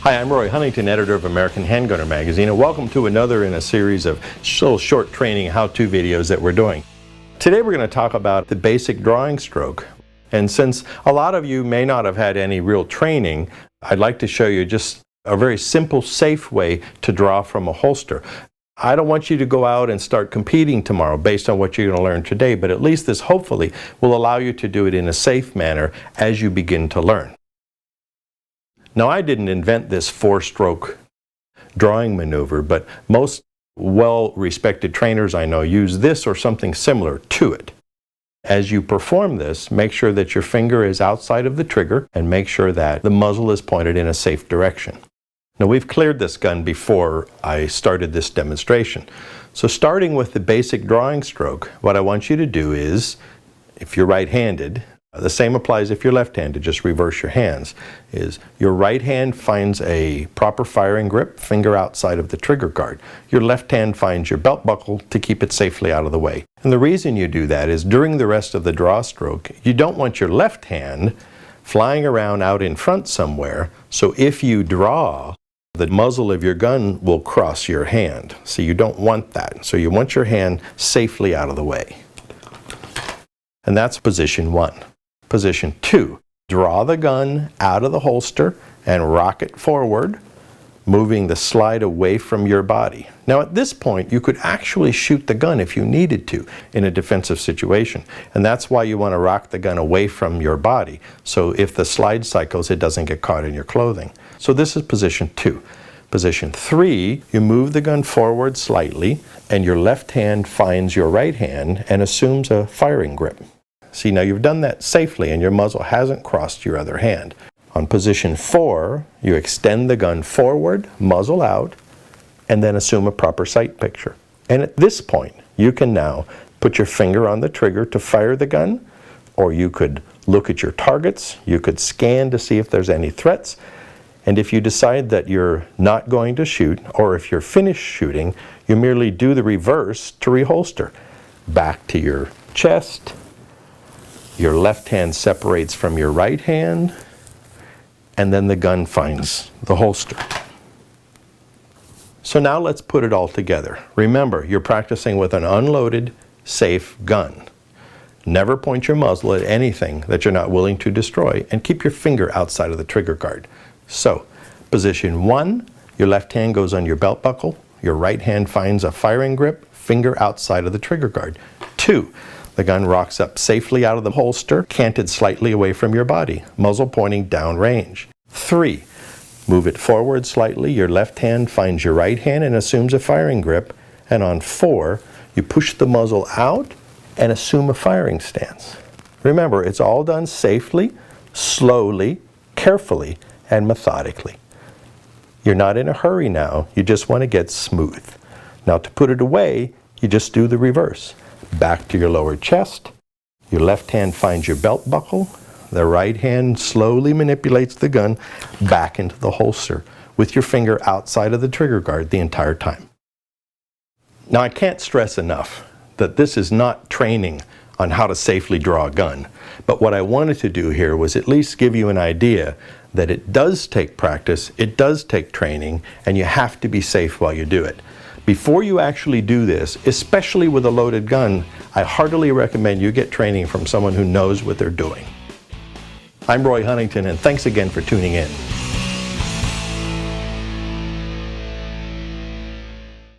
Hi, I'm Roy Huntington, editor of American Handgunner magazine, and welcome to another in a series of little short training how-to videos that we're doing. Today we're going to talk about the basic drawing stroke. And since a lot of you may not have had any real training, I'd like to show you just a very simple, safe way to draw from a holster. I don't want you to go out and start competing tomorrow based on what you're going to learn today, but at least this hopefully will allow you to do it in a safe manner as you begin to learn. Now, I didn't invent this four-stroke drawing maneuver, but most well-respected trainers I know use this or something similar to it. As you perform this, make sure that your finger is outside of the trigger and make sure that the muzzle is pointed in a safe direction. Now, we've cleared this gun before I started this demonstration. So starting with the basic drawing stroke, what I want you to do is, if you're right-handed, the same applies if you're left-handed, just reverse your hands, is your right hand finds a proper firing grip, finger outside of the trigger guard. Your left hand finds your belt buckle to keep it safely out of the way. And the reason you do that is during the rest of the draw stroke, you don't want your left hand flying around out in front somewhere, so if you draw, the muzzle of your gun will cross your hand. So you don't want that. So you want your hand safely out of the way. And that's position one. Position two, draw the gun out of the holster and rock it forward, moving the slide away from your body. Now at this point, you could actually shoot the gun if you needed to in a defensive situation. And that's why you want to rock the gun away from your body. So if the slide cycles, it doesn't get caught in your clothing. So this is position two. Position three, you move the gun forward slightly and your left hand finds your right hand and assumes a firing grip. See, now you've done that safely and your muzzle hasn't crossed your other hand. On position four, you extend the gun forward, muzzle out, and then assume a proper sight picture. And at this point, you can now put your finger on the trigger to fire the gun, or you could look at your targets, you could scan to see if there's any threats, and if you decide that you're not going to shoot, or if you're finished shooting, you merely do the reverse to reholster. Back to your chest. Your left hand separates from your right hand, and then the gun finds the holster. So now let's put it all together. Remember, you're practicing with an unloaded, safe gun. Never point your muzzle at anything that you're not willing to destroy, and keep your finger outside of the trigger guard. So, position one, your left hand goes on your belt buckle, your right hand finds a firing grip, finger outside of the trigger guard. Two, the gun rocks up safely out of the holster, canted slightly away from your body, muzzle pointing downrange. Three, move it forward slightly, your left hand finds your right hand and assumes a firing grip. And on four, you push the muzzle out and assume a firing stance. Remember, it's all done safely, slowly, carefully, and methodically. You're not in a hurry now, you just want to get smooth. Now to put it away, you just do the reverse. Back to your lower chest, your left hand finds your belt buckle, the right hand slowly manipulates the gun back into the holster with your finger outside of the trigger guard the entire time. Now I can't stress enough that this is not training on how to safely draw a gun, but what I wanted to do here was at least give you an idea that it does take practice, it does take training, and you have to be safe while you do it. Before you actually do this, especially with a loaded gun, I heartily recommend you get training from someone who knows what they're doing. I'm Roy Huntington, and thanks again for tuning in.